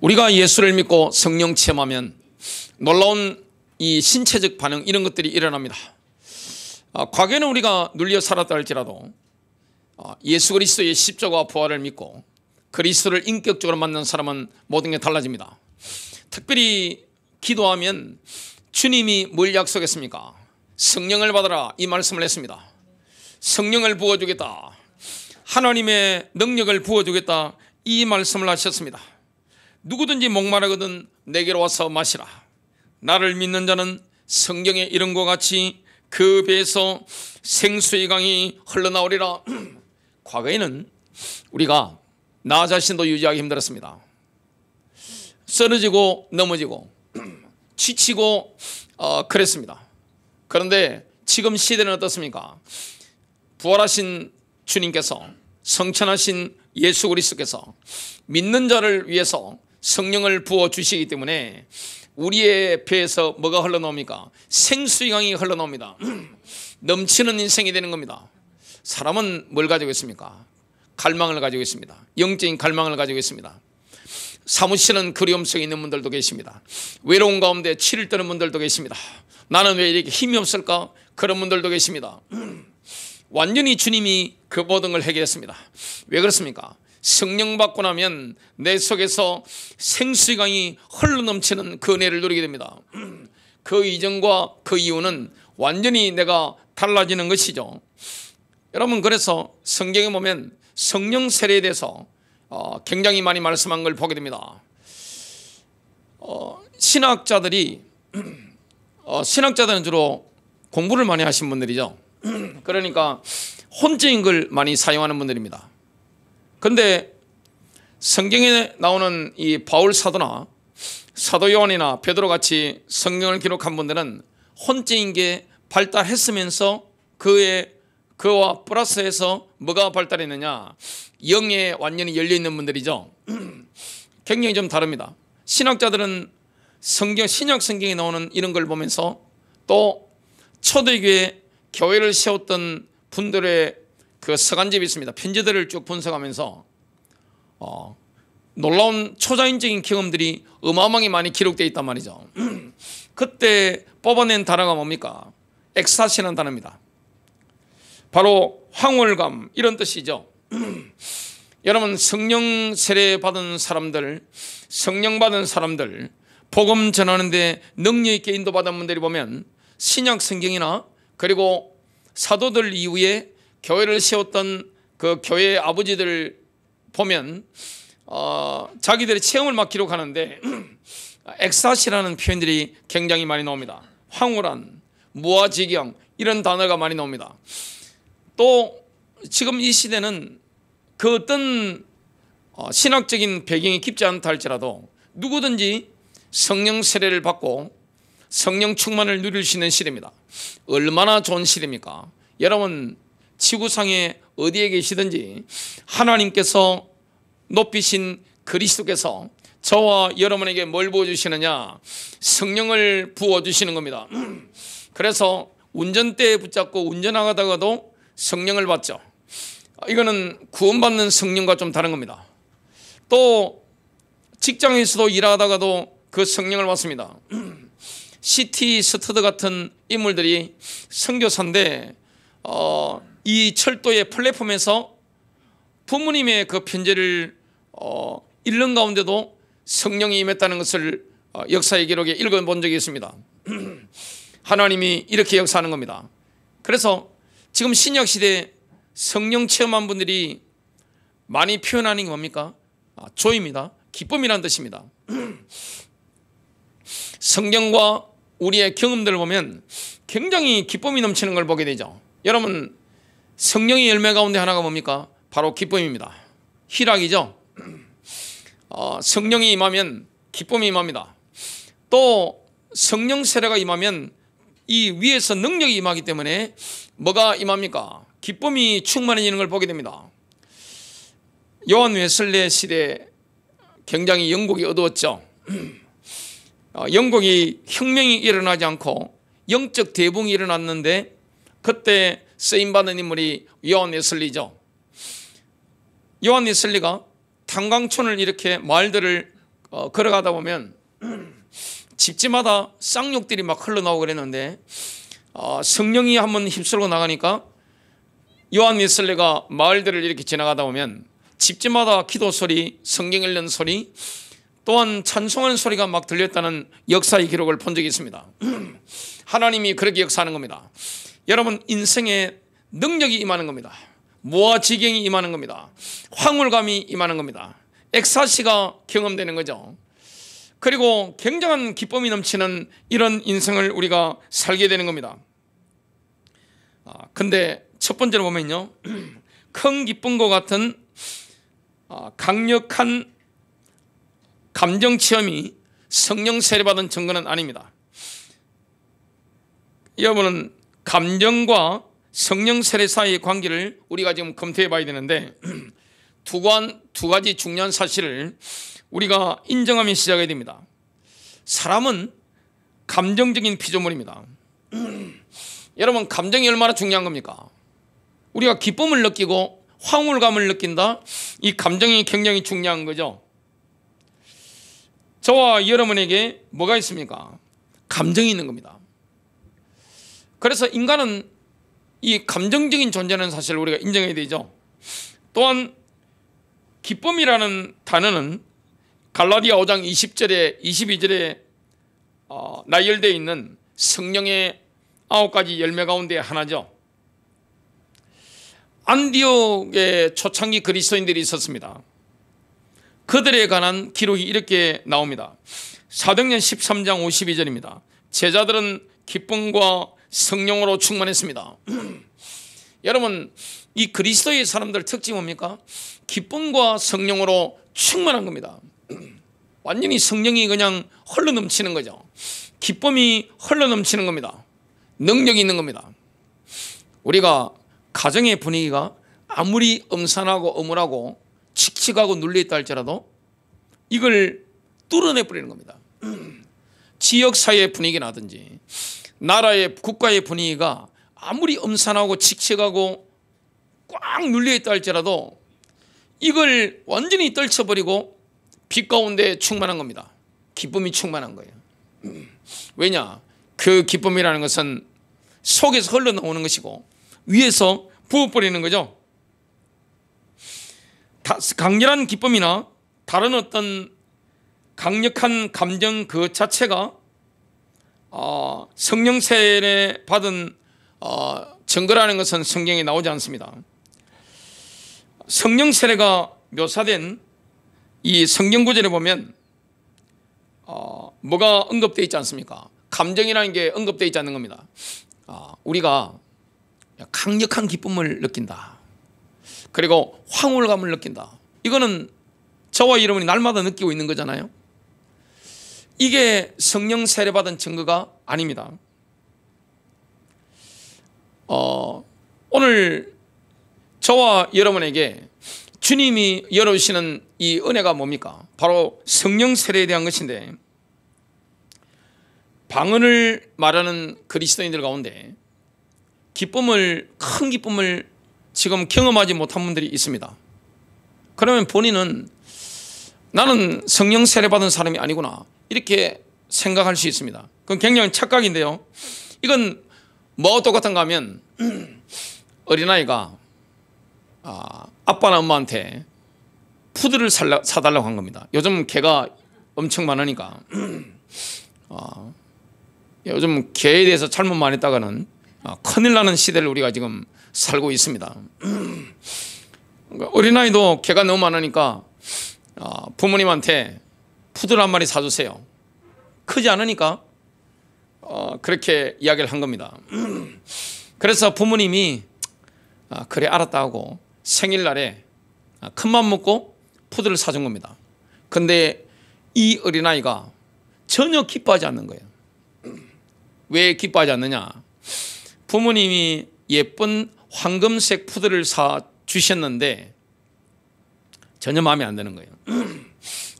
우리가 예수를 믿고 성령 체험하면 놀라운 이 신체적 반응, 이런 것들이 일어납니다. 과거에는 우리가 눌려 살았다 할지라도 예수 그리스도의 십자가와 부활을 믿고 그리스도를 인격적으로 만난 사람은 모든 게 달라집니다. 특별히 기도하면 주님이 뭘 약속했습니까? 성령을 받아라, 이 말씀을 했습니다. 성령을 부어주겠다, 하나님의 능력을 부어주겠다, 이 말씀을 하셨습니다. 누구든지 목마르거든 내게로 와서 마시라. 나를 믿는 자는 성경의 이름과 같이 그 배에서 생수의 강이 흘러나오리라. 과거에는 우리가 나 자신도 유지하기 힘들었습니다. 쓰러지고 넘어지고 지치고 그랬습니다. 그런데 지금 시대는 어떻습니까? 부활하신 주님께서, 성천하신 예수 그리스도께서 믿는 자를 위해서 성령을 부어주시기 때문에 우리의 배에서 뭐가 흘러나옵니까? 생수의 강이 흘러나옵니다. 넘치는 인생이 되는 겁니다. 사람은 뭘 가지고 있습니까? 갈망을 가지고 있습니다. 영적인 갈망을 가지고 있습니다. 사무치는 그리움성이 있는 분들도 계십니다. 외로운 가운데 치를 떠는 분들도 계십니다. 나는 왜 이렇게 힘이 없을까? 그런 분들도 계십니다. 완전히 주님이 그 모든 걸 해결했습니다. 왜 그렇습니까? 성령 받고 나면 내 속에서 생수의 강이 흘러넘치는 그 은혜를 누리게 됩니다. 그 이전과 그 이후는 완전히 내가 달라지는 것이죠. 여러분, 그래서 성경에 보면 성령 세례에 대해서 굉장히 많이 말씀한 걸 보게 됩니다. 신학자들은 주로 공부를 많이 하신 분들이죠. 그러니까 혼적인 걸 많이 사용하는 분들입니다. 그런데 성경에 나오는 이 바울 사도나 사도 요한이나 베드로 같이 성경을 기록한 분들은 혼적인 게 발달했으면서 그와 플러스해서 뭐가 발달했느냐, 영에 완전히 열려있는 분들이죠. 굉장히 좀 다릅니다. 신학자들은 신약 성경에 나오는 이런 걸 보면서 또 초대교회 교회를 세웠던 분들의 그 서간집이 있습니다. 편지들을 쭉 분석하면서 놀라운 초자연적인 경험들이 어마어마하게 많이 기록되어 있단 말이죠. 그때 뽑아낸 단어가 뭡니까? 엑스타시라는 단어입니다. 바로 황홀감, 이런 뜻이죠. 여러분, 성령 세례 받은 사람들, 성령 받은 사람들, 복음 전하는데 능력 있게 인도받은 분들이 보면 신약 성경이나 그리고 사도들 이후에 교회를 세웠던 그 교회의 아버지들 보면 자기들의 체험을 막 기록하는데 엑사시라는 표현들이 굉장히 많이 나옵니다. 황홀한, 무아지경, 이런 단어가 많이 나옵니다. 또 지금 이 시대는 그 어떤 신학적인 배경이 깊지 않다 할지라도 누구든지 성령 세례를 받고 성령 충만을 누릴 수 있는 시대입니다. 얼마나 좋은 시대입니까? 여러분, 지구상에 어디에 계시든지 하나님께서 높이신 그리스도께서 저와 여러분에게 뭘 부어주시느냐? 성령을 부어주시는 겁니다. 그래서 운전대에 붙잡고 운전하다가도 성령을 받죠. 이거는 구원받는 성령과 좀 다른 겁니다. 또 직장에서도 일하다가도 그 성령을 받습니다. C.T. 스터드 같은 인물들이 선교사인데 이 철도의 플랫폼에서 부모님의 그 편지를 읽는 가운데도 성령이 임했다는 것을 역사의 기록에 읽어본 적이 있습니다. 하나님이 이렇게 역사하는 겁니다. 그래서 지금 신약시대 성령 체험한 분들이 많이 표현하는 게 뭡니까? 조입니다. 기쁨이라는 뜻입니다. 성경과 우리의 경험들을 보면 굉장히 기쁨이 넘치는 걸 보게 되죠. 여러분, 성령의 열매 가운데 하나가 뭡니까? 바로 기쁨입니다. 희락이죠. 성령이 임하면 기쁨이 임합니다. 또 성령 세례가 임하면 이 위에서 능력이 임하기 때문에 뭐가 임합니까? 기쁨이 충만해지는 걸 보게 됩니다. 요한 웨슬레 시대에 굉장히 영국이 어두웠죠. 영국이 혁명이 일어나지 않고 영적 대붕이 일어났는데 그때 쓰임받은 인물이 요한 웨슬리죠. 요한 웨슬리가 탄광촌을 이렇게 마을들을 걸어가다 보면 집집마다 쌍욕들이 막 흘러나오고 그랬는데 성령이 한번 휩쓸고 나가니까 요한 웨슬레가 마을들을 이렇게 지나가다 보면 집집마다 기도 소리, 성경 읽는 소리, 또한 찬송하는 소리가 막 들렸다는 역사의 기록을 본 적이 있습니다. 하나님이 그렇게 역사하는 겁니다. 여러분, 인생에 능력이 임하는 겁니다. 무아지경이 임하는 겁니다. 황홀감이 임하는 겁니다. 엑사시가 경험되는 거죠. 그리고 굉장한 기쁨이 넘치는 이런 인생을 우리가 살게 되는 겁니다. 근데 첫 번째로 보면요, 큰 기쁨과 같은 강력한 감정 체험이 성령 세례받은 증거는 아닙니다. 여러분은 감정과 성령 세례 사이의 관계를 우리가 지금 검토해 봐야 되는데 두 가지 중요한 사실을 우리가 인정하면 시작해야 됩니다. 사람은 감정적인 피조물입니다. 여러분, 감정이 얼마나 중요한 겁니까? 우리가 기쁨을 느끼고 황홀감을 느낀다, 이 감정이 굉장히 중요한 거죠. 저와 여러분에게 뭐가 있습니까? 감정이 있는 겁니다. 그래서 인간은 이 감정적인 존재는 사실 우리가 인정해야 되죠. 또한 기쁨이라는 단어는 갈라디아 5장 20절에 22절에 나열되어 있는 성령의 9가지 열매 가운데 하나죠. 안디옥의 초창기 그리스도인들이 있었습니다. 그들에 관한 기록이 이렇게 나옵니다. 사도행전 13장 52절입니다. 제자들은 기쁨과 성령으로 충만했습니다. 여러분, 이 그리스도의 사람들 특징이 뭡니까? 기쁨과 성령으로 충만한 겁니다. 완전히 성령이 그냥 흘러넘치는 거죠. 기쁨이 흘러넘치는 겁니다. 능력이 있는 겁니다. 우리가 가정의 분위기가 아무리 음산하고 어물하고 칙칙하고 눌려있다 할지라도 이걸 뚫어내버리는 겁니다. 지역사회의 분위기라든지 나라의 국가의 분위기가 아무리 음산하고 칙칙하고 꽉 눌려있다 할지라도 이걸 완전히 떨쳐버리고 빛 가운데 충만한 겁니다. 기쁨이 충만한 거예요. 왜냐? 그 기쁨이라는 것은 속에서 흘러나오는 것이고 위에서 부어버리는 거죠. 강렬한 기쁨이나 다른 어떤 강력한 감정 그 자체가 성령 세례 받은 증거라는 것은 성경에 나오지 않습니다. 성령 세례가 묘사된 이 성경 구절에 보면 뭐가 언급되어 있지 않습니까? 감정이라는 게 언급되어 있지 않는 겁니다. 우리가 강력한 기쁨을 느낀다, 그리고 황홀감을 느낀다, 이거는 저와 여러분이 날마다 느끼고 있는 거잖아요. 이게 성령 세례받은 증거가 아닙니다. 오늘 저와 여러분에게 주님이 열어주시는 이 은혜가 뭡니까? 바로 성령 세례에 대한 것인데, 방언을 말하는 그리스도인들 가운데 큰 기쁨을 지금 경험하지 못한 분들이 있습니다. 그러면 본인은 나는 성령 세례 받은 사람이 아니구나, 이렇게 생각할 수 있습니다. 그건 굉장히 착각인데요. 이건 뭐와 똑같은가 하면 어린아이가 아빠나 엄마한테 푸드를 사달라고 한 겁니다. 요즘 개가 엄청 많으니까 요즘 개에 대해서 잘못 말했다가는 큰일 나는 시대를 우리가 지금 살고 있습니다. 어린아이도 개가 너무 많으니까 부모님한테 푸들 한 마리 사주세요. 크지 않으니까 그렇게 이야기를 한 겁니다. 그래서 부모님이 그래 알았다 하고 생일날에 큰맘 먹고 푸드를 사준 겁니다. 근데 이 어린아이가 전혀 기뻐하지 않는 거예요. 왜 기뻐하지 않느냐? 부모님이 예쁜 황금색 푸드를 사주셨는데 전혀 마음에 안 드는 거예요.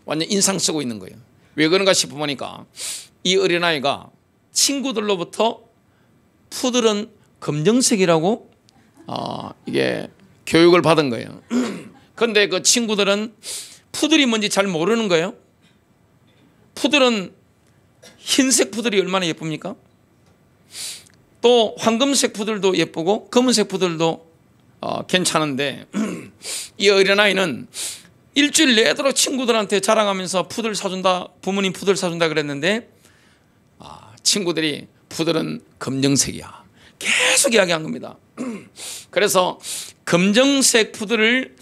완전 인상 쓰고 있는 거예요. 왜 그런가 싶어보니까 이 어린아이가 친구들로부터 푸들은 검정색이라고 이게 교육을 받은 거예요. 그런데 그 친구들은 푸들이 뭔지 잘 모르는 거예요. 푸들은 흰색 푸들이 얼마나 예쁩니까? 또 황금색 푸들도 예쁘고 검은색 푸들도 괜찮은데 이 어린아이는 일주일 내도록 친구들한테 자랑하면서 푸들 사준다, 부모님 푸들 사준다 그랬는데 친구들이 푸들은 검정색이야 계속 이야기한 겁니다. 그래서 검정색 푸들을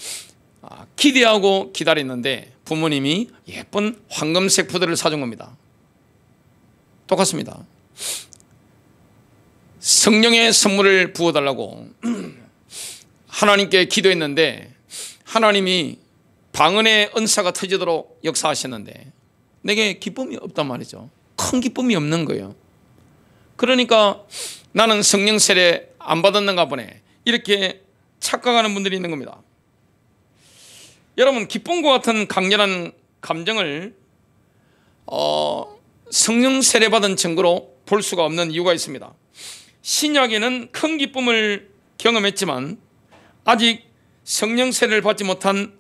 기대하고 기다렸는데 부모님이 예쁜 황금색 푸들을 사준 겁니다. 똑같습니다. 성령의 선물을 부어달라고 하나님께 기도했는데 하나님이 방언의 은사가 터지도록 역사하셨는데 내게 기쁨이 없단 말이죠. 큰 기쁨이 없는 거예요. 그러니까 나는 성령 세례 안 받았는가 보네 이렇게 착각하는 분들이 있는 겁니다. 여러분, 기쁨과 같은 강렬한 감정을 성령 세례 받은 증거로 볼 수가 없는 이유가 있습니다. 신약에는 큰 기쁨을 경험했지만 아직 성령 세례를 받지 못한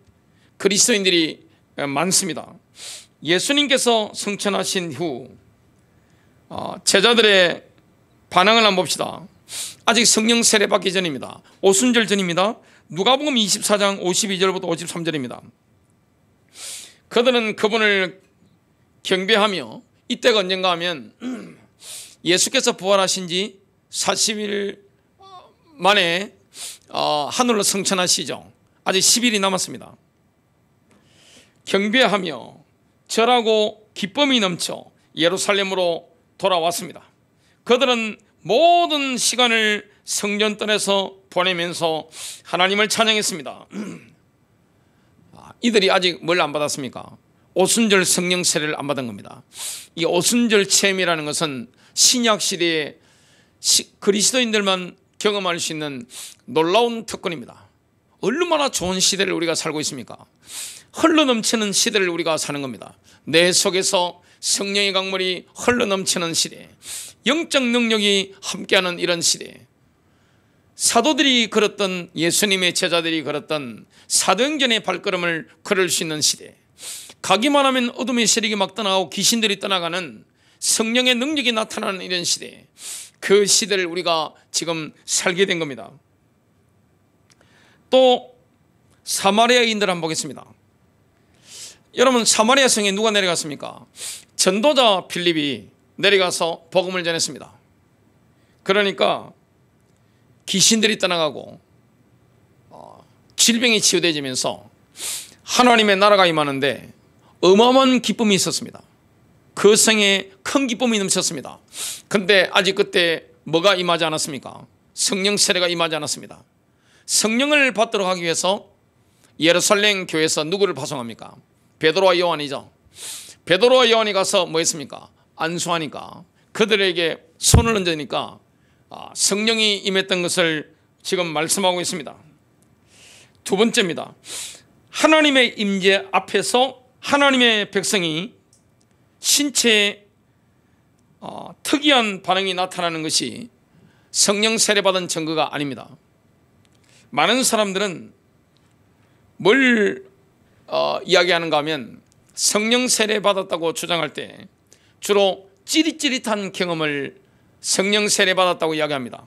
그리스도인들이 많습니다. 예수님께서 성천하신 후 제자들의 반응을 한번 봅시다. 아직 성령 세례 받기 전입니다. 오순절 전입니다. 누가복음 24장 52절부터 53절입니다. 그들은 그분을 경배하며 이때가 언젠가 하면 예수께서 부활하신 지 40일 만에 하늘로 승천하시죠. 아직 10일이 남았습니다. 경배하며 절하고 기쁨이 넘쳐 예루살렘으로 돌아왔습니다. 그들은 모든 시간을 성전뜰에서 보내면서 하나님을 찬양했습니다. 이들이 아직 뭘 안 받았습니까? 오순절 성령 세례를 안 받은 겁니다. 이 오순절 체험이라는 것은 신약 시대에 그리스도인들만 경험할 수 있는 놀라운 특권입니다. 얼마나 좋은 시대를 우리가 살고 있습니까? 흘러넘치는 시대를 우리가 사는 겁니다. 내 속에서 성령의 강물이 흘러넘치는 시대, 영적 능력이 함께하는 이런 시대, 사도들이 걸었던, 예수님의 제자들이 걸었던 사도행전의 발걸음을 걸을 수 있는 시대, 가기만 하면 어둠의 세력이 막 떠나고 귀신들이 떠나가는 성령의 능력이 나타나는 이런 시대, 그 시대를 우리가 지금 살게 된 겁니다. 또 사마리아인들 한번 보겠습니다. 여러분, 사마리아 성에 누가 내려갔습니까? 전도자 필립이 내려가서 복음을 전했습니다. 그러니까 귀신들이 떠나가고 질병이 치유되면서 하나님의 나라가 임하는데 어마어마한 기쁨이 있었습니다. 그 성에 큰 기쁨이 넘쳤습니다. 그런데 아직 그때 뭐가 임하지 않았습니까? 성령 세례가 임하지 않았습니다. 성령을 받도록 하기 위해서 예루살렘 교회에서 누구를 파송합니까? 베드로와 요한이죠. 베드로와 요한이 가서 뭐 했습니까? 안수하니까, 그들에게 손을 얹으니까 성령이 임했던 것을 지금 말씀하고 있습니다. 두 번째입니다. 하나님의 임재 앞에서 하나님의 백성이 신체에 특이한 반응이 나타나는 것이 성령 세례받은 증거가 아닙니다. 많은 사람들은 뭘 이야기하는가 하면 성령 세례받았다고 주장할 때 주로 찌릿찌릿한 경험을 성령 세례받았다고 이야기합니다.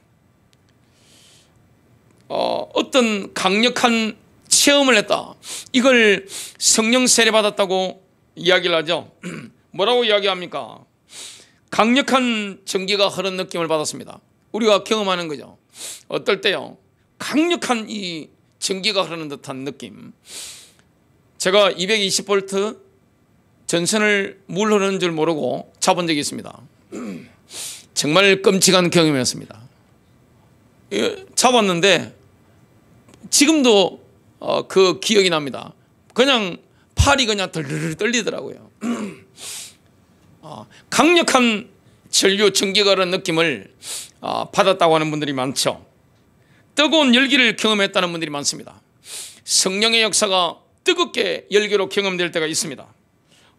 어떤 강력한 체험을 했다, 이걸 성령 세례받았다고 이야기를 하죠. 뭐라고 이야기합니까? 강력한 전기가 흐른 느낌을 받았습니다. 우리가 경험하는 거죠. 어떨 때요, 강력한 이 전기가 흐르는 듯한 느낌. 제가 220V 전선을 물 흐르는 줄 모르고 잡은 적이 있습니다. 정말 끔찍한 경험이었습니다. 잡았는데 지금도 그 기억이 납니다. 그냥 팔이 그냥 덜덜 떨리더라고요. 강력한 전류 전기가 흐르는 느낌을 받았다고 하는 분들이 많죠. 뜨거운 열기를 경험했다는 분들이 많습니다. 성령의 역사가 뜨겁게 열기로 경험될 때가 있습니다.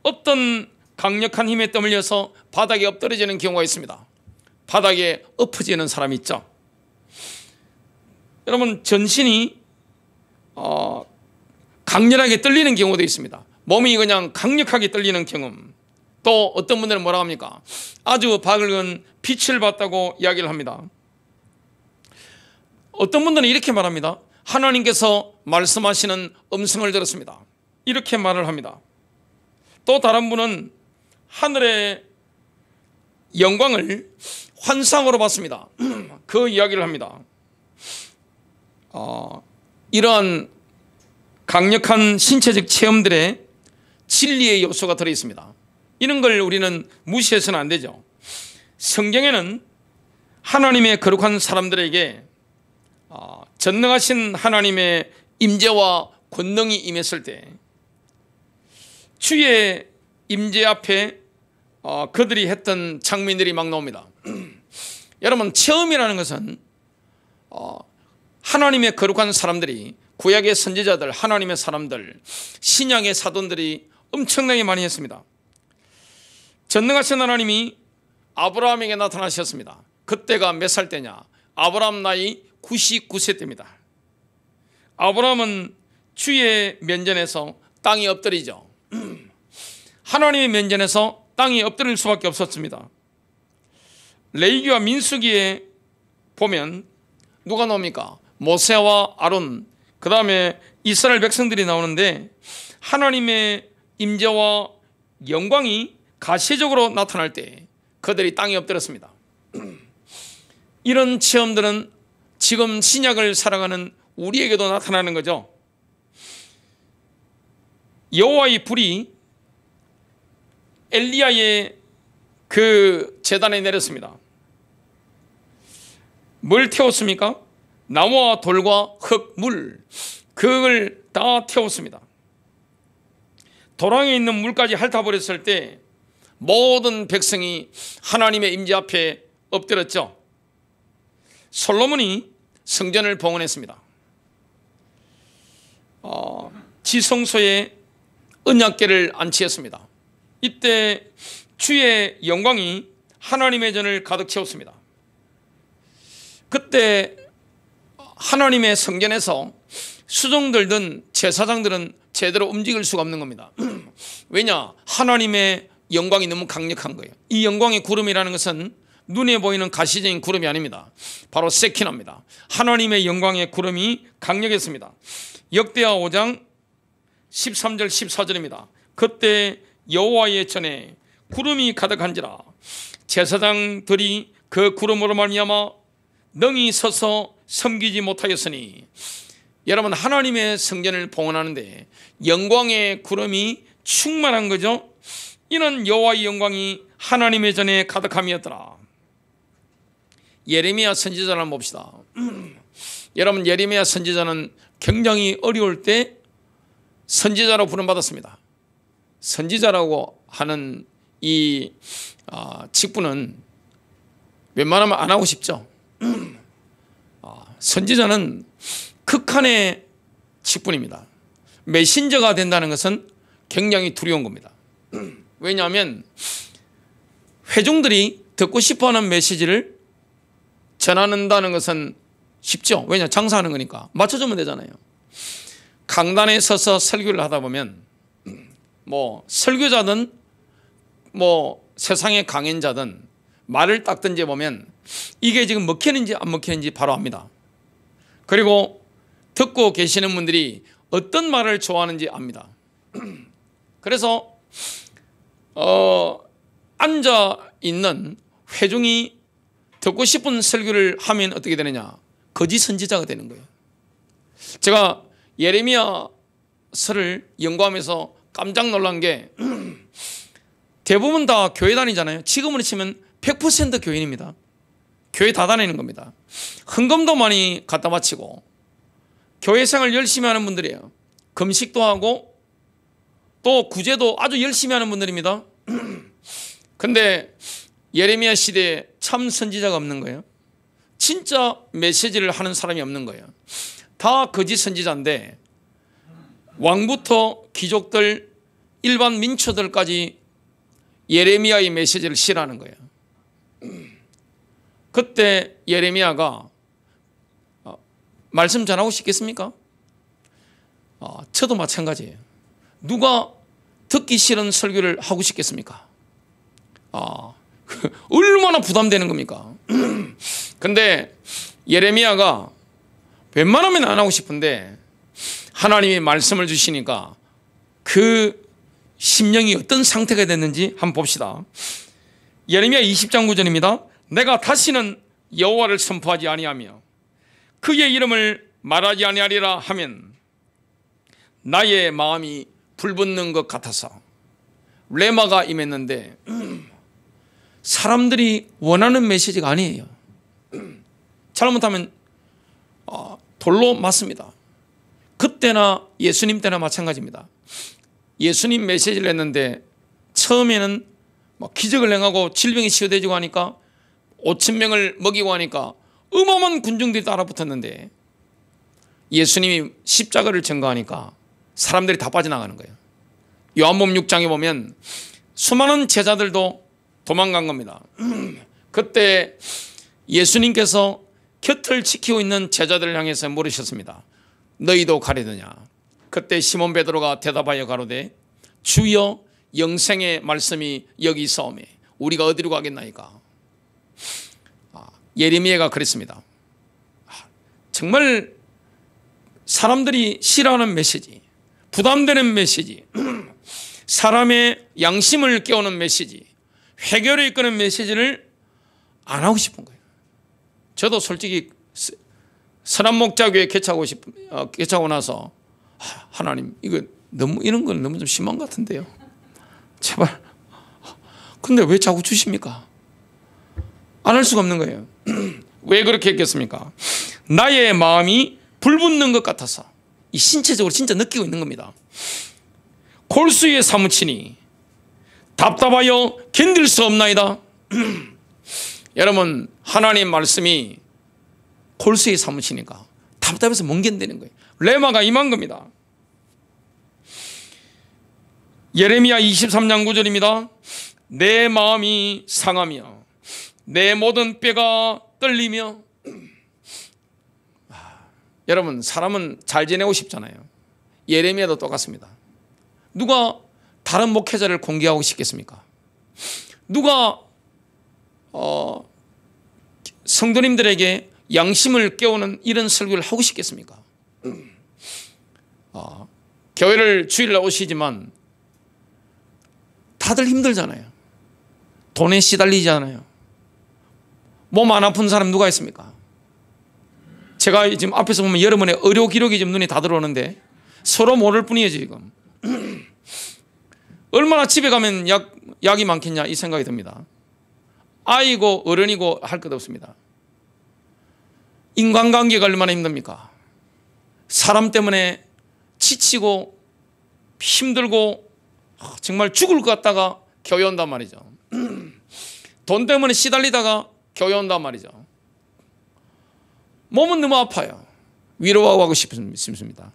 어떤 강력한 힘에 떠밀려서 바닥에 엎드러지는 경우가 있습니다. 바닥에 엎어지는 사람이 있죠. 여러분, 전신이 강렬하게 떨리는 경우도 있습니다. 몸이 그냥 강력하게 떨리는 경험. 또 어떤 분들은 뭐라고 합니까? 아주 밝은 빛을 봤다고 이야기를 합니다. 어떤 분들은 이렇게 말합니다. 하나님께서 말씀하시는 음성을 들었습니다. 이렇게 말을 합니다. 또 다른 분은 하늘의 영광을 환상으로 봤습니다. 그 이야기를 합니다. 이러한 강력한 신체적 체험들에 진리의 요소가 들어있습니다. 이런 걸 우리는 무시해서는 안 되죠. 성경에는 하나님의 거룩한 사람들에게 전능하신 하나님의 임재와 권능이 임했을 때 주의 임재 앞에 그들이 했던 장면들이 막 나옵니다. 여러분, 체험이라는 것은 하나님의 거룩한 사람들이, 구약의 선지자들, 하나님의 사람들, 신약의 사돈들이 엄청나게 많이 했습니다. 전능하신 하나님이 아브라함에게 나타나셨습니다. 그때가 몇 살 때냐? 아브라함 나이 99세 때입니다. 아브라함은 주의 면전에서 땅이 엎드리죠. 하나님의 면전에서 땅이 엎드릴 수밖에 없었습니다. 레위기와 민수기에 보면 누가 나옵니까? 모세와 아론, 그 다음에 이스라엘 백성들이 나오는데 하나님의 임재와 영광이 가시적으로 나타날 때 그들이 땅에 엎드렸습니다. 이런 체험들은 지금 신약을 살아가는 우리에게도 나타나는 거죠. 여호와의 불이 엘리야의 그 제단에 내렸습니다. 뭘 태웠습니까? 나무와 돌과 흙, 물, 그걸 다 태웠습니다. 도랑에 있는 물까지 핥아버렸을 때 모든 백성이 하나님의 임재 앞에 엎드렸죠. 솔로몬이 성전을 봉헌했습니다. 지성소에 언약궤를 안치했습니다. 이때 주의 영광이 하나님의 전을 가득 채웠습니다. 그때 하나님의 성전에서 수종들든 제사장들은 제대로 움직일 수가 없는 겁니다. 왜냐? 하나님의 영광이 너무 강력한 거예요. 이 영광의 구름이라는 것은 눈에 보이는 가시적인 구름이 아닙니다. 바로 세키나입니다. 하나님의 영광의 구름이 강력했습니다. 역대하 5장 13절 14절입니다. 그때 여호와의 전에 구름이 가득한지라 제사장들이 그 구름으로 말미암아 능히 서서 섬기지 못하였으니, 여러분, 하나님의 성전을 봉헌하는데 영광의 구름이 충만한 거죠. 이는 여호와의 영광이 하나님의 전에 가득함이었더라. 예레미야 선지자를 한번 봅시다. 여러분, 예레미야 선지자는 굉장히 어려울 때 선지자로 부름받았습니다. 선지자라고 하는 이 직분은 웬만하면 안 하고 싶죠. 선지자는 극한의 직분입니다. 메신저가 된다는 것은 굉장히 두려운 겁니다. 왜냐하면 회중들이 듣고 싶어하는 메시지를 전하는다는 것은 쉽죠. 왜냐? 장사하는 거니까 맞춰주면 되잖아요. 강단에 서서 설교를 하다 보면 설교자든 세상의 강연자든 말을 딱 던져보면 이게 지금 먹히는지 안 먹히는지 바로 압니다. 그리고 듣고 계시는 분들이 어떤 말을 좋아하는지 압니다. 그래서 앉아있는 회중이 듣고 싶은 설교를 하면 어떻게 되느냐? 거짓 선지자가 되는 거예요. 제가 예레미야서를 연구하면서 깜짝 놀란 게 대부분 다 교회 다니잖아요. 지금으로 치면 100% 교인입니다. 교회 다 다니는 겁니다. 헌금도 많이 갖다 바치고 교회 생활 열심히 하는 분들이에요. 금식도 하고 또 구제도 아주 열심히 하는 분들입니다. 근데 예레미야 시대에 참 선지자가 없는 거예요. 진짜 메시지를 하는 사람이 없는 거예요. 다 거짓 선지자인데 왕부터 귀족들, 일반 민초들까지 예레미야의 메시지를 싫어하는 거예요. 그때 예레미야가 말씀 전하고 싶겠습니까? 저도 마찬가지예요. 누가 듣기 싫은 설교를 하고 싶겠습니까? 얼마나 부담되는 겁니까? 근데 예레미야가 웬만하면 안 하고 싶은데 하나님이 말씀을 주시니까 그 심령이 어떤 상태가 됐는지 한번 봅시다. 예레미야 20장 9절입니다. 내가 다시는 여호와를 선포하지 아니하며 그의 이름을 말하지 아니하리라 하면 나의 마음이 불붙는 것 같아서. 레마가 임했는데 사람들이 원하는 메시지가 아니에요. 잘못하면 돌로 맞습니다. 그때나 예수님 때나 마찬가지입니다. 예수님 메시지를 했는데 처음에는 기적을 행하고 질병이 치유되고 하니까 5,000명을 먹이고 하니까 어마어마한 군중들이 따라붙었는데 예수님이 십자가를 전가하니까 사람들이 다 빠져나가는 거예요. 요한복음 6장에 보면 수많은 제자들도 도망간 겁니다. 그때 예수님께서 곁을 지키고 있는 제자들을 향해서 물으셨습니다. 너희도 가려느냐? 그때 시몬 베드로가 대답하여 가로되 주여 영생의 말씀이 여기 있사오매 우리가 어디로 가겠나이까? 예레미야가 그랬습니다. 정말 사람들이 싫어하는 메시지, 부담되는 메시지, 사람의 양심을 깨우는 메시지, 회개를 이끄는 메시지를 안 하고 싶은 거예요. 저도 솔직히 선한목자교회 개척하고 나서 하나님 이거 너무 이런 건 너무 좀 심한 것 같은데요. 제발. 근데 왜 자꾸 주십니까? 안 할 수가 없는 거예요. 왜 그렇게 했겠습니까? 나의 마음이 불붙는 것 같아서. 이 신체적으로 진짜 느끼고 있는 겁니다. 골수에 사무치니 답답하여 견딜 수 없나이다. 여러분 하나님 말씀이 골수에 사무치니까 답답해서 못 견디는 거예요. 레마가 임한 겁니다. 예레미야 23장 9절입니다. 내 마음이 상하며 내 모든 뼈가 떨리며. 여러분 사람은 잘 지내고 싶잖아요. 예레미야도 똑같습니다. 누가 다른 목회자를 공개하고 싶겠습니까? 누가 성도님들에게 양심을 깨우는 이런 설교를 하고 싶겠습니까? 교회를 주일날 오시지만 다들 힘들잖아요. 돈에 시달리잖아요. 몸 안 아픈 사람 누가 있습니까? 제가 지금 앞에서 보면 여러분의 의료 기록이 지금 눈에 다 들어오는데 서로 모를 뿐이에요 지금. 얼마나 집에 가면 약이 많겠냐 이 생각이 듭니다. 아이고 어른이고 할 것 없습니다. 인간관계가 얼마나 힘듭니까? 사람 때문에 지치고 힘들고 정말 죽을 것 같다가 교회 온단 말이죠. 돈 때문에 시달리다가 교회 온단 말이죠. 몸은 너무 아파요. 위로하고 싶습니다.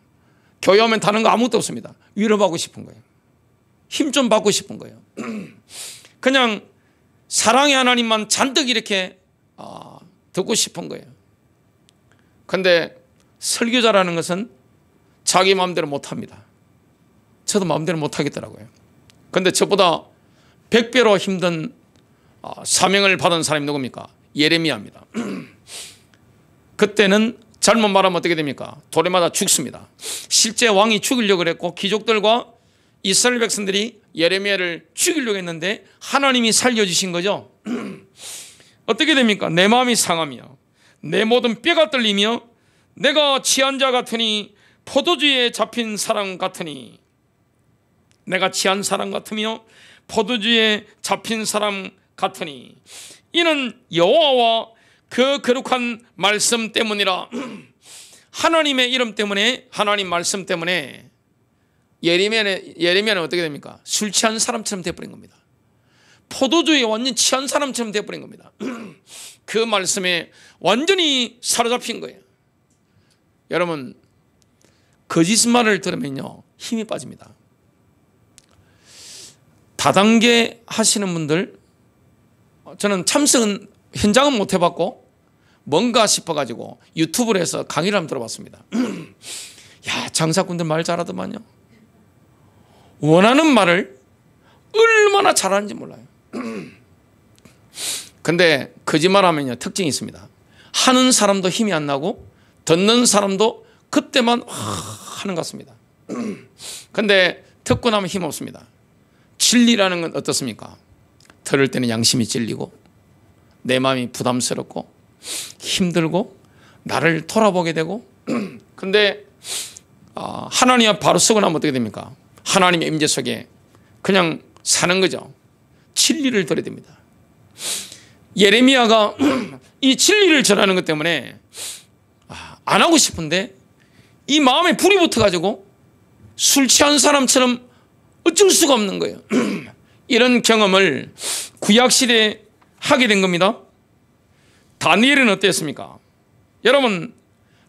교회 오면 다른 거 아무것도 없습니다. 위로하고 싶은 거예요. 힘 좀 받고 싶은 거예요. 그냥 사랑의 하나님만 잔뜩 이렇게 듣고 싶은 거예요. 그런데 설교자라는 것은 자기 마음대로 못합니다. 저도 마음대로 못하겠더라고요. 그런데 저보다 100배로 힘든 사명을 받은 사람이 누굽니까? 예레미야입니다. 그때는 잘못 말하면 어떻게 됩니까? 돌에 맞아 죽습니다. 실제 왕이 죽이려고 했고 귀족들과 이스라엘 백성들이 예레미야를 죽이려고 했는데 하나님이 살려주신 거죠. 어떻게 됩니까? 내 마음이 상하며 내 모든 뼈가 떨리며 내가 취한 자 같으니 포도주에 잡힌 사람 같으니. 내가 취한 사람 같으며 포도주에 잡힌 사람 같으니 이는 여호와와 그 거룩한 말씀 때문이라. 하나님의 이름 때문에, 하나님 말씀 때문에 예레미야는 어떻게 됩니까? 술 취한 사람처럼 돼버린 겁니다. 포도주에 완전 취한 사람처럼 돼버린 겁니다. 그 말씀에 완전히 사로잡힌 거예요. 여러분 거짓말을 들으면요 힘이 빠집니다. 다단계 하시는 분들, 저는 참석은 현장은 못 해봤고 뭔가 싶어가지고 유튜브를 해서 강의를 한번 들어봤습니다. 야, 장사꾼들 말 잘하더만요. 원하는 말을 얼마나 잘하는지 몰라요. 근데 거짓말하면요 특징이 있습니다. 하는 사람도 힘이 안 나고 듣는 사람도 그때만 하는 것 같습니다. 근데 듣고 나면 힘 없습니다. 진리라는 건 어떻습니까? 들을 때는 양심이 찔리고 내 마음이 부담스럽고 힘들고 나를 돌아보게 되고 근데 하나님 앞 바로 서고 나면 어떻게 됩니까? 하나님의 임재 속에 그냥 사는 거죠. 진리를 들어야 됩니다. 예레미야가 이 진리를 전하는 것 때문에 안 하고 싶은데 이 마음에 불이 붙어가지고 술 취한 사람처럼 어쩔 수가 없는 거예요. 이런 경험을 구약시대에 하게 된 겁니다. 다니엘은 어땠습니까? 여러분,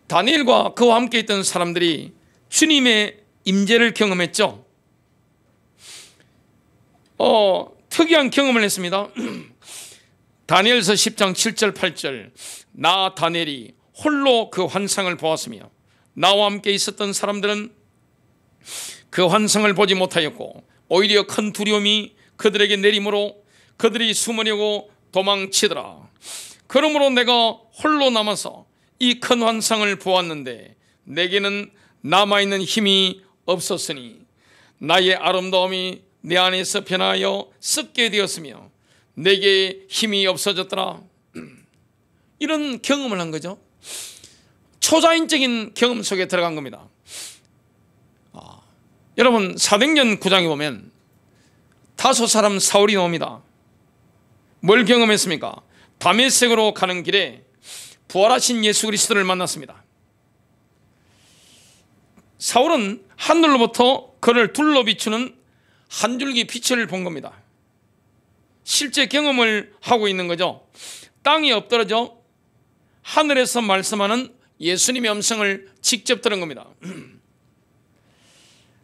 다니엘과 그와 함께 있던 사람들이 주님의 임재를 경험했죠. 특이한 경험을 했습니다. 다니엘서 10장 7절 8절 나 다니엘이 홀로 그 환상을 보았으며 나와 함께 있었던 사람들은 그 환상을 보지 못하였고 오히려 큰 두려움이 그들에게 내림으로 그들이 숨으려고 도망치더라. 그러므로 내가 홀로 남아서 이 큰 환상을 보았는데 내게는 남아있는 힘이 없었으니 나의 아름다움이 내 안에서 변하여 썩게 되었으며 내게 힘이 없어졌더라. 이런 경험을 한 거죠. 초자연적인 경험 속에 들어간 겁니다. 여러분 사도행전 9장에 보면 다소 사람 사울이 나옵니다. 뭘 경험했습니까? 다메섹으로 가는 길에 부활하신 예수 그리스도를 만났습니다. 사울은 하늘로부터 그를 둘러 비추는 한 줄기 빛을 본 겁니다. 실제 경험을 하고 있는 거죠. 땅이 엎드러져 하늘에서 말씀하는 예수님의 음성을 직접 들은 겁니다.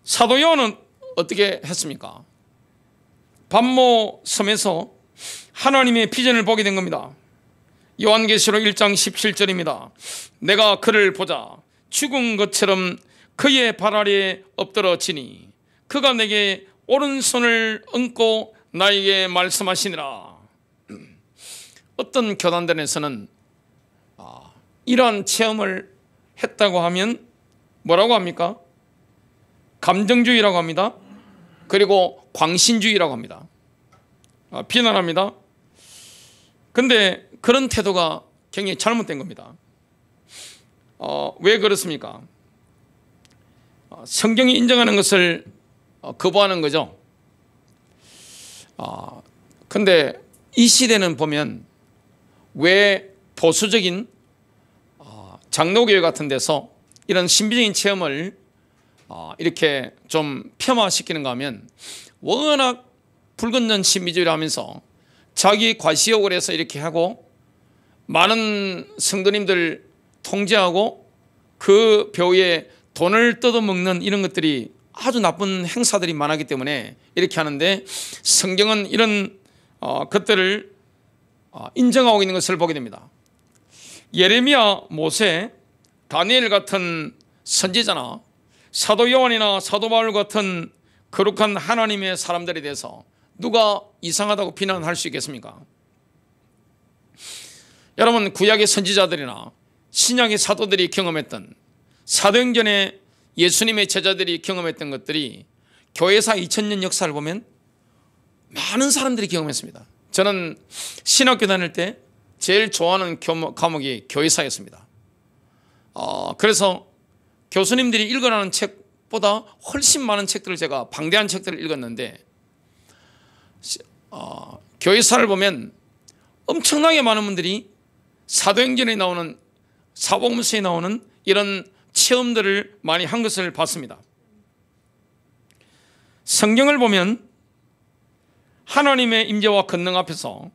사도 요한은 어떻게 했습니까? 반모 섬에서 하나님의 비전을 보게 된 겁니다. 요한계시록 1장 17절입니다. 내가 그를 보자 죽은 것처럼 그의 발 아래에 엎드러지니 그가 내게 오른손을 얹고 나에게 말씀하시니라. 어떤 교단들에서는 이러한 체험을 했다고 하면 뭐라고 합니까? 감정주의라고 합니다. 그리고 광신주의라고 합니다. 비난합니다. 근데 그런 태도가 굉장히 잘못된 겁니다. 왜 그렇습니까? 성경이 인정하는 것을 거부하는 거죠. 근데 이 시대는 보면 왜 보수적인 장로교회 같은 데서 이런 신비적인 체험을 이렇게 좀 폄하시키는가 하면 워낙 불건전 신비주의를 하면서 자기 과시욕을 해서 이렇게 하고 많은 성도님들 통제하고 그 배후에 돈을 뜯어먹는 이런 것들이 아주 나쁜 행사들이 많았기 때문에 이렇게 하는데 성경은 이런 것들을 인정하고 있는 것을 보게 됩니다. 예레미야, 모세, 다니엘 같은 선지자나 사도 요한이나 사도 바울 같은 거룩한 하나님의 사람들에 대해서 누가 이상하다고 비난할 수 있겠습니까? 여러분 구약의 선지자들이나 신약의 사도들이 경험했던 사도행전의 예수님의 제자들이 경험했던 것들이 교회사 2000년 역사를 보면 많은 사람들이 경험했습니다. 저는 신학교 다닐 때 제일 좋아하는 과목이 교회사였습니다. 그래서 교수님들이 읽으라는 책보다 훨씬 많은 책들을 제가 방대한 책들을 읽었는데 교회사를 보면 엄청나게 많은 분들이 사도행전에 나오는 사복음서에 나오는 이런 체험들을 많이 한 것을 봤습니다. 성경을 보면 하나님의 임재와 권능 앞에서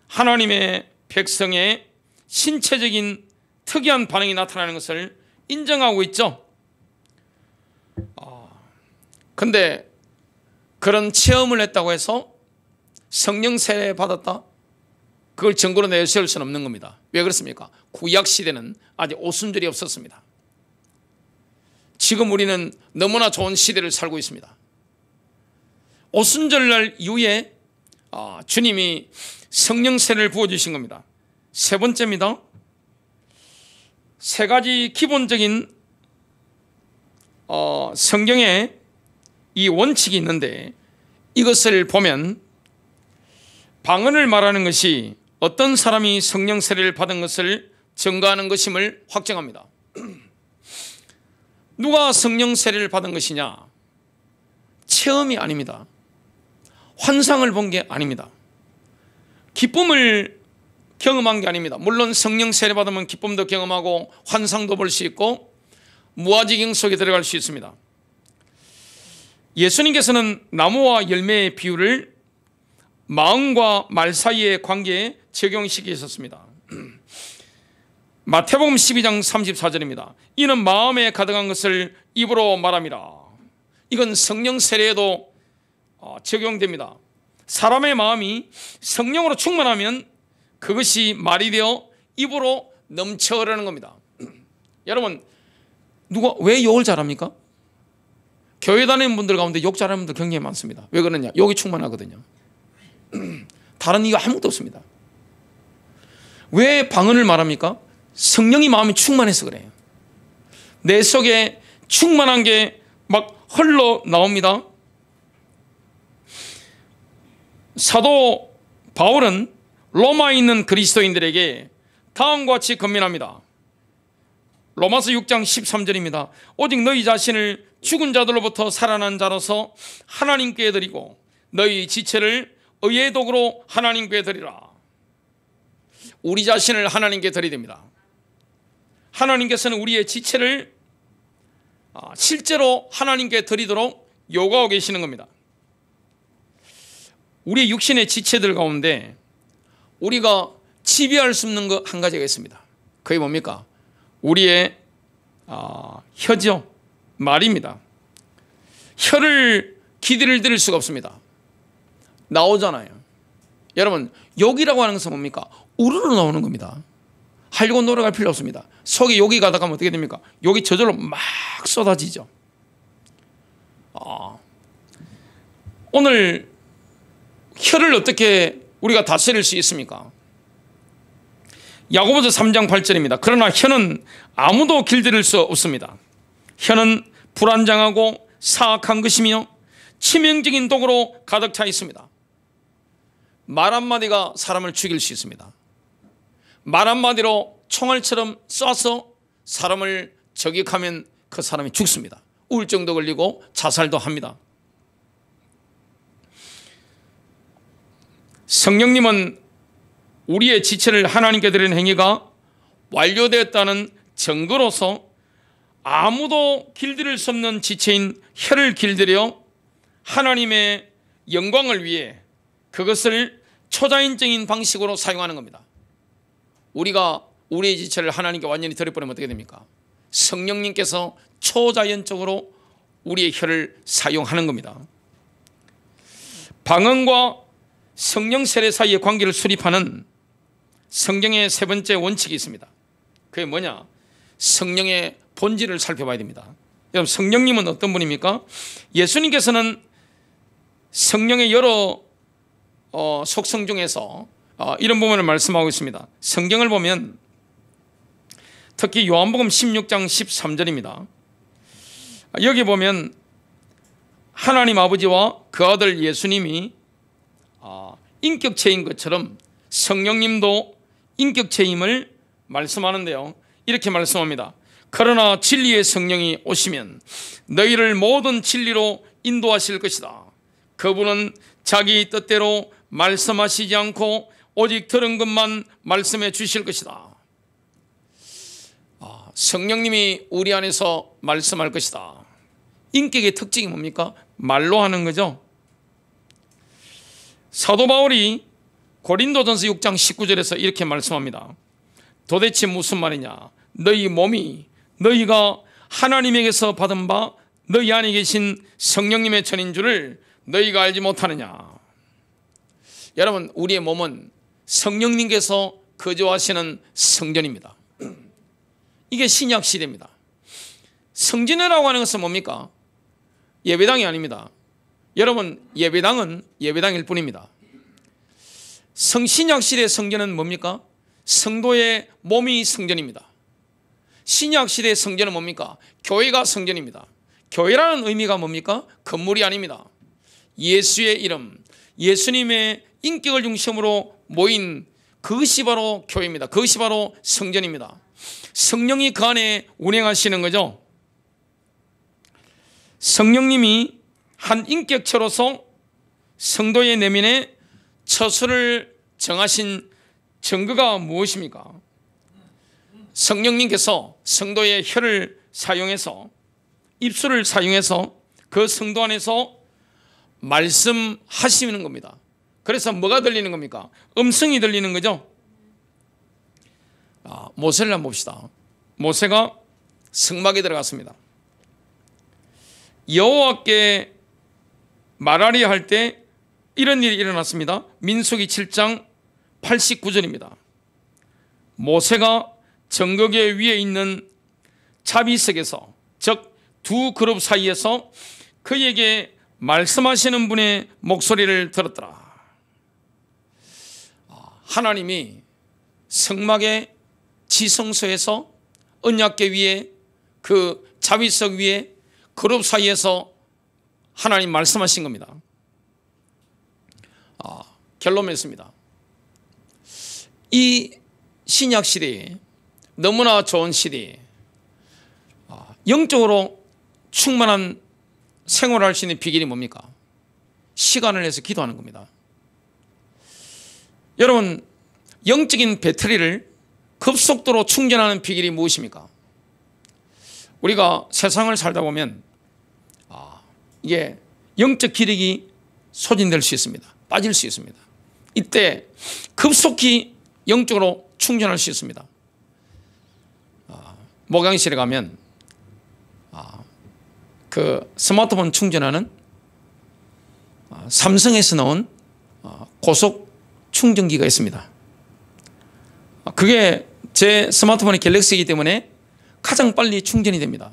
하나님의 백성의 신체적인 특이한 반응이 나타나는 것을 인정하고 있죠. 근데 그런 체험을 했다고 해서 성령 세례 받았다? 그걸 증거로 내세울 수는 없는 겁니다. 왜 그렇습니까? 구약 시대는 아직 오순절이 없었습니다. 지금 우리는 너무나 좋은 시대를 살고 있습니다. 오순절날 이후에 주님이 성령 세례를 부어주신 겁니다. 세 번째입니다. 세 가지 기본적인 성경에 이 원칙이 있는데, 이것을 보면 방언을 말하는 것이 어떤 사람이 성령 세례를 받은 것을 증거하는 것임을 확정합니다. 누가 성령 세례를 받은 것이냐? 체험이 아닙니다. 환상을 본 게 아닙니다. 기쁨을 경험한 게 아닙니다. 물론 성령 세례 받으면 기쁨도 경험하고 환상도 볼 수 있고 무아지경 속에 들어갈 수 있습니다. 예수님께서는 나무와 열매의 비유를 마음과 말 사이의 관계에 적용시키셨습니다. 마태복음 12장 34절입니다. 이는 마음에 가득한 것을 입으로 말함이라. 이건 성령 세례에도 적용됩니다. 사람의 마음이 성령으로 충만하면 그것이 말이 되어 입으로 넘쳐 흐르는 겁니다. 여러분, 누가 왜 욕을 잘합니까? 교회 다니는 분들 가운데 욕 잘하는 분들 굉장히 많습니다. 왜 그러냐? 욕이 충만하거든요. 다른 이유 아무것도 없습니다. 왜 방언을 말합니까? 성령이 마음이 충만해서 그래요. 내 속에 충만한 게 막 흘러나옵니다. 사도 바울은 로마에 있는 그리스도인들에게 다음과 같이 권면합니다. 로마서 6장 13절입니다. 오직 너희 자신을 죽은 자들로부터 살아난 자로서 하나님께 드리고 너희 지체를 의의 도구로 하나님께 드리라. 우리 자신을 하나님께 드려야 됩니다. 하나님께서는 우리의 지체를 실제로 하나님께 드리도록 요구하고 계시는 겁니다. 우리의 육신의 지체들 가운데 우리가 지배할 수 없는 것 한 가지가 있습니다. 그게 뭡니까? 우리의 혀죠. 말입니다. 혀를 기대를 드릴 수가 없습니다. 나오잖아요. 여러분, 욕이라고 하는 것은 뭡니까? 우르르 나오는 겁니다. 하려고 노력할 필요 없습니다. 속에 욕이 가득하면 어떻게 됩니까? 욕이 저절로 막 쏟아지죠. 오늘 혀를 어떻게 우리가 다스릴 수 있습니까? 야고보서 3장 8절입니다. 그러나 혀는 아무도 길들일 수 없습니다. 혀는 불안정하고 사악한 것이며 치명적인 독으로 가득 차 있습니다. 말 한마디가 사람을 죽일 수 있습니다. 말 한마디로 총알처럼 쏴서 사람을 저격하면 그 사람이 죽습니다. 우울증도 걸리고 자살도 합니다. 성령님은 우리의 지체를 하나님께 드리는 행위가 완료되었다는 증거로서 아무도 길들일 수 없는 지체인 혀를 길들여 하나님의 영광을 위해 그것을 초자연적인 방식으로 사용하는 겁니다. 우리가 우리의 지체를 하나님께 완전히 드려버리면 어떻게 됩니까? 성령님께서 초자연적으로 우리의 혀를 사용하는 겁니다. 방언과 성령 세례 사이의 관계를 수립하는 성경의 세 번째 원칙이 있습니다. 그게 뭐냐? 성령의 본질을 살펴봐야 됩니다. 여러분, 성령님은 어떤 분입니까? 예수님께서는 성령의 여러 속성 중에서 이런 부분을 말씀하고 있습니다. 성경을 보면 특히 요한복음 16장 13절입니다. 여기 보면 하나님 아버지와 그 아들 예수님이 인격체인 것처럼 성령님도 인격체임을 말씀하는데요. 이렇게 말씀합니다. 그러나 진리의 성령이 오시면 너희를 모든 진리로 인도하실 것이다. 그분은 자기 뜻대로 말씀하시지 않고 오직 들은 것만 말씀해 주실 것이다. 성령님이 우리 안에서 말씀할 것이다. 인격의 특징이 뭡니까? 말로 하는 거죠. 사도 바울이 고린도전서 6장 19절에서 이렇게 말씀합니다. 도대체 무슨 말이냐? 너희 몸이 너희가 하나님에게서 받은 바 너희 안에 계신 성령님의 전인 줄을 너희가 알지 못하느냐? 여러분, 우리의 몸은 성령님께서 거주하시는 성전입니다. 이게 신약 시대입니다. 성전이라고 하는 것은 뭡니까? 예배당이 아닙니다. 여러분, 예배당은 예배당일 뿐입니다. 신약 시대의 성전은 뭡니까? 성도의 몸이 성전입니다. 신약 시대의 성전은 뭡니까? 교회가 성전입니다. 교회라는 의미가 뭡니까? 건물이 아닙니다. 예수의 이름, 예수님의 인격을 중심으로 모인 그것이 바로 교회입니다. 그것이 바로 성전입니다. 성령이 그 안에 운행하시는 거죠. 성령님이 한 인격체로서 성도의 내면에 처소를 정하신 증거가 무엇입니까? 성령님께서 성도의 혀를 사용해서, 입술을 사용해서 그 성도 안에서 말씀하시는 겁니다. 그래서 뭐가 들리는 겁니까? 음성이 들리는 거죠. 모세를 한번 봅시다. 모세가 성막에 들어갔습니다. 여호와께 말하려 할 때 이런 일이 일어났습니다. 민수기 7장 89절입니다. 모세가 정거계 위에 있는 자비석에서, 즉 두 그룹 사이에서 그에게 말씀하시는 분의 목소리를 들었더라. 하나님이 성막의 지성소에서 언약궤 위에, 그 자비석 위에 그룹 사이에서 하나님 말씀하신 겁니다. 결론 맺습니다. 이 신약 시대에, 너무나 좋은 시대에 영적으로 충만한 생활을 할 수 있는 비결이 뭡니까? 시간을 내서 기도하는 겁니다. 여러분, 영적인 배터리를 급속도로 충전하는 비결이 무엇입니까? 우리가 세상을 살다 보면 이게 영적 기력이 소진될 수 있습니다. 빠질 수 있습니다. 이때 급속히 영적으로 충전할 수 있습니다. 목양실에 가면 그 스마트폰 충전하는 삼성에서 나온 고속 충전기가 있습니다. 그게 제 스마트폰이 갤럭시이기 때문에 가장 빨리 충전이 됩니다.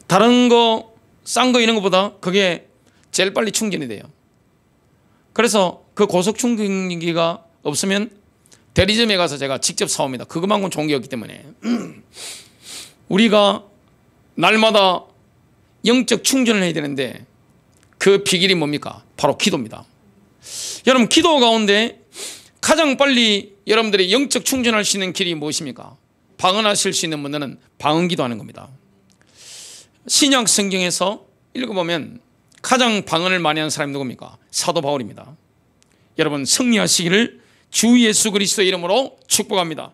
다른 거, 싼 거 이런 것보다 그게 제일 빨리 충전이 돼요. 그래서 그 고속 충전기가 없으면 대리점에 가서 제가 직접 사옵니다. 그것만큼 좋은 게 없기 때문에. 우리가 날마다 영적 충전을 해야 되는데 그 비결이 뭡니까? 바로 기도입니다. 여러분, 기도 가운데 가장 빨리 여러분들이 영적 충전할 수 있는 길이 무엇입니까? 방언하실 수 있는 분들은 방언기도 하는 겁니다. 신약 성경에서 읽어보면 가장 방언을 많이 하는 사람이 누굽니까? 사도 바울입니다. 여러분, 승리하시기를 주 예수 그리스도의 이름으로 축복합니다.